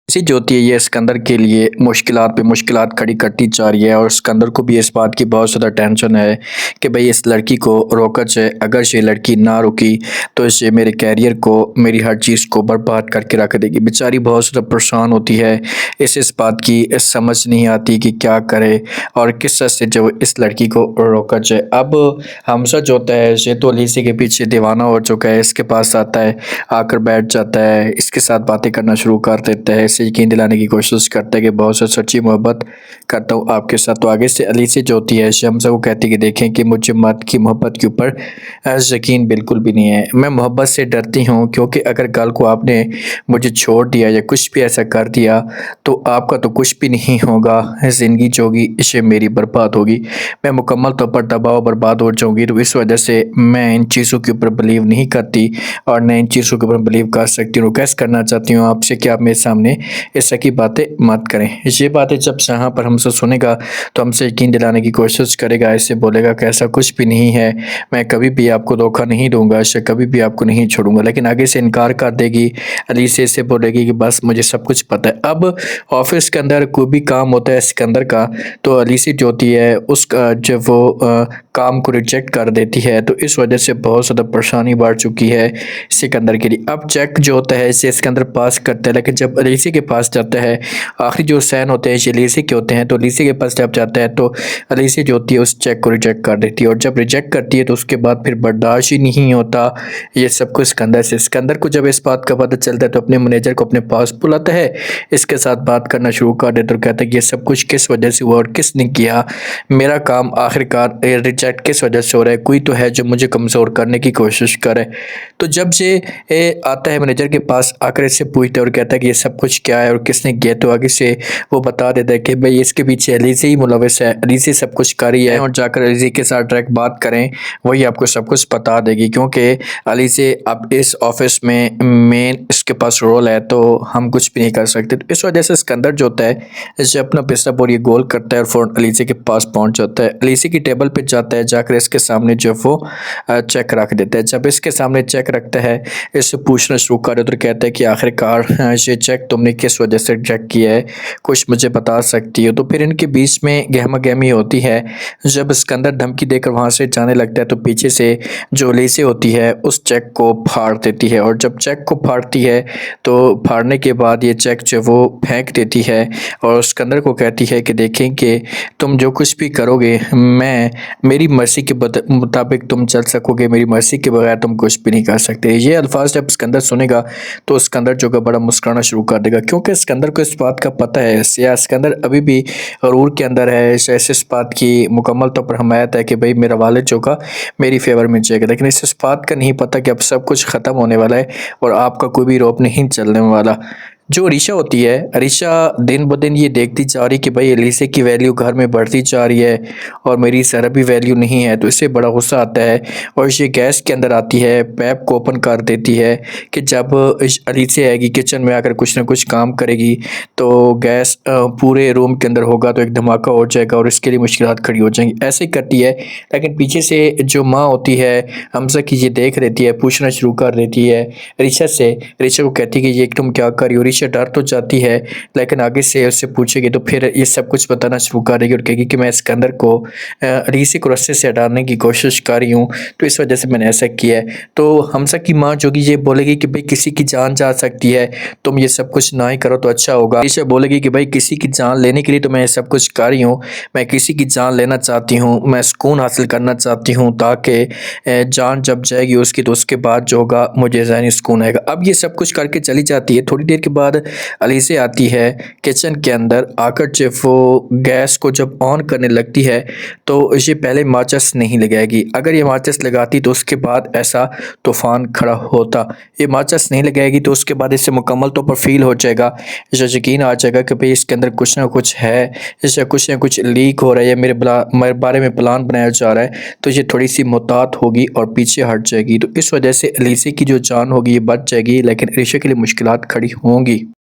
इसी जो होती है ये सिकंदर के लिए मुश्किलात पे मुश्किलात खड़ी करती जा रही है और सिकंदर को भी इस बात की बहुत ज़्यादा टेंशन है कि भाई इस लड़की को रोका जाए। अगर ये लड़की ना रुकी तो इसे मेरे कैरियर को, मेरी हर चीज़ को बर्बाद करके रख देगी। बेचारी बहुत ज़्यादा परेशान होती है, इस बात की समझ नहीं आती कि क्या करे और किस तरह से जो इस लड़की को रोका जाए। अब हमजा जो होता है ये तो अलीसी के पीछे दीवाना हो चुका है, इसके पास आता है, आकर बैठ जाता है, इसके साथ बातें करना शुरू कर देता है, इसे यकीन दिलाने की कोशिश करता है कि बहुत से सच्ची मोहब्बत करता हूँ आपके साथ। तो आगे से अलीसी जो होती है हमजा को कहती है कि देखें कि मुझे मर्द की मोहब्बत के ऊपर यकीन बिल्कुल भी नहीं है। मैं मोहब्बत से डरती हूँ क्योंकि अगर कल को आपने मुझे छोड़ दिया या कुछ भी ऐसा कर दिया तो आपका तो कुछ भी नहीं होगा, ज़िंदगी जो होगी इसे मेरी बर्बाद होगी, मैं मुकम्मल तौर पर तबाह बर्बाद हो जाऊँगी। तो इस वजह से मैं इन चीज़ों के ऊपर बिलीव नहीं करती और मैं इन चीज़ों के ऊपर बिलीव कर सकती हूँ। रिक्वेस्ट करना चाहती हूँ आपसे कि आप मेरे सामने इस तरह की बातें मत करें। ये बातें जब यहाँ पर हमसे सुनेगा तो हमसे यकीन दिलाने की कोशिश करेगा, ऐसे बोलेगा कि ऐसा कुछ भी नहीं है, मैं कभी भी आपको धोखा नहीं दूंगा, ऐसे कभी भी आपको नहीं छोड़ूंगा। लेकिन आगे से इनकार कर देगी, अली से बोलेगी कि बस मुझे सब कुछ पता है। अब ऑफिस के अंदर कोई भी काम होता है सिकंदर का तो अलीसी जो होती है उसका जब वो काम को रिजेक्ट कर देती है तो इस वजह से बहुत ज़्यादा परेशानी बढ़ चुकी है सिकंदर के लिए। अब चेक जो होता है इसे सिकंदर पास करता है, लेकिन जब अलीसी के पास जाता है, आखिरी जो साइन होते हैं ये अलीसी के होते हैं, तो अलीसी के पास जब जाता है तो अलीसी जो होती है उस चेक को रिजेक्ट कर देती है और जब रिजेक्ट करती है तो उसके बाद फिर बर्दाश्त ही नहीं होता ये सब कुछ सिकंदर से। सिकंदर को जब इस बात का पता चलता है तो अपने मैनेजर को अपने पास बुलाता है, इसके साथ बात करना शुरू कर देता है और कहता है कि ये सब कुछ किस वजह से हुआ और किसने किया, मेरा काम आखिरकार रिजेक्ट किस वजह से हो रहा है, कोई तो है जो मुझे कमज़ोर करने की कोशिश करे। तो जब ये आता है मैनेजर के पास, आकर इससे पूछता है और कहता है कि ये सब कुछ क्या है और किसने किया, तो आगे से वो बता देता है कि भाई इसके पीछे अली से ही मुलविस है, अली से सब कुछ कर रही है और जाकर अली के साथ डायरेक्ट बात करें, वही आपको सब कुछ बता देगी। क्योंकि अली से अब इस ऑफिस में मेन इसके पास रोल है तो हम कुछ भी नहीं कर सकते। तो इस वजह से सिकंदर जो होता है इसे अपना पिस्ता और ये गोल करता है और फ़ौरन अलीसी के पास पहुंच जाता है, अलीसी की टेबल पे जाता है, जाकर इसके सामने जो वो चेक रख देता है। जब इसके सामने चेक रखता है इससे पूछना शुरू कर देता है, तो कहता है कि आखिरकार ये चेक तुमने किस वजह से चेक किया है, कुछ मुझे बता सकती हो। तो फिर इनके बीच में गहमा गहमी होती है। जब सिकंदर धमकी देकर वहाँ से जाने लगता है तो पीछे से जो अलीसी होती है उस चेक को फाड़ देती है और जब चेक को फाड़ती है तो फाड़ने के बाद ये चेक जो वो फेंक देती है और सिकंदर को कहती है कि देखें कि तुम जो कुछ भी करोगे मैं मेरी मर्ज़ी के मुताबिक तुम चल सकोगे, मेरी मर्ज़ी के बगैर तुम कुछ भी नहीं कर सकते। ये अल्फाज जब सिकंदर सुनेगा तो सिकंदर जो है बड़ा मुस्कुराना शुरू कर देगा, क्योंकि सिकंदर को इस बात का पता है या सिकंदर अभी भी गरूर के अंदर है, इस बात की मुकम्मल तौर पर हमायत है कि भाई मेरा वालिद जो का मेरी फेवर में जाएगा। लेकिन इस बात का नहीं पता कि अब सब कुछ ख़त्म होने वाला है और आपका कोई भी रोप नहीं चलने वाला। जो अरीशा होती है, अरीशा दिन ब दिन ये देखती जा रही कि भाई अलीसी की वैल्यू घर में बढ़ती जा रही है और मेरी ज़रा भी वैल्यू नहीं है, तो इससे बड़ा गुस्सा आता है और ये गैस के अंदर आती है, पैप को ओपन कर देती है कि जब अलीसी आएगी किचन में आकर कुछ ना कुछ काम करेगी तो गैस पूरे रूम के अंदर होगा तो एक धमाका हो जाएगा और इसके लिए मुश्किलात खड़ी हो जाएंगी। ऐसे ही करती है, लेकिन पीछे से जो माँ होती है हमजा की ये देख रहती है, पूछना शुरू कर देती है अरीशा से। अरीशा को कहती है कि ये तुम क्या कर रही हो। अरीशा डर तो जाती है लेकिन आगे से उससे पूछेगी तो फिर ये सब कुछ बताना शुरू करेगी और कहेगी कि मैं सिकंदर को अलीसी को रस्से से हटाने की कोशिश कर रही हूँ तो इस वजह से मैंने ऐसा किया है। तो हमजा की माँ जो कि ये बोलेगी कि भाई किसी की जान जा सकती है, तुम ये सब कुछ ना ही करो तो अच्छा होगा। अलीशा बोलेगी कि भाई किसी की जान लेने के लिए तो मैं ये सब कुछ कर रही हूँ, मैं किसी की जान लेना चाहती हूँ, मैं सुकून हासिल करना चाहती हूँ ताकि जान जब जाएगी उसकी तो उसके बाद जो होगा मुझे ज़हनी सुकून आएगा। अब ये सब कुछ करके चली जाती है। थोड़ी देर के बाद अलीसी आती है किचन के अंदर, आकर जब वो गैस को जब ऑन करने लगती है तो ये पहले माचिस नहीं लगाएगी, अगर ये माचिस लगाती तो उसके बाद ऐसा तूफान खड़ा होता। ये माचिस नहीं लगाएगी तो उसके बाद इससे मुकम्मल तौर पर फील हो जाएगा, इसे यकीन आ जाएगा कि भाई इसके अंदर कुछ ना कुछ है, इसे कुछ ना कुछ लीक हो रहा है, मेरे बारे में प्लान बनाया जा रहा है। तो ये थोड़ी सी मुहतात होगी और पीछे हट जाएगी। तो इस वजह से अलीसी की जो जान होगी ये बच जाएगी, लेकिन अरीशा के लिए मुश्किलात खड़ी होंगी।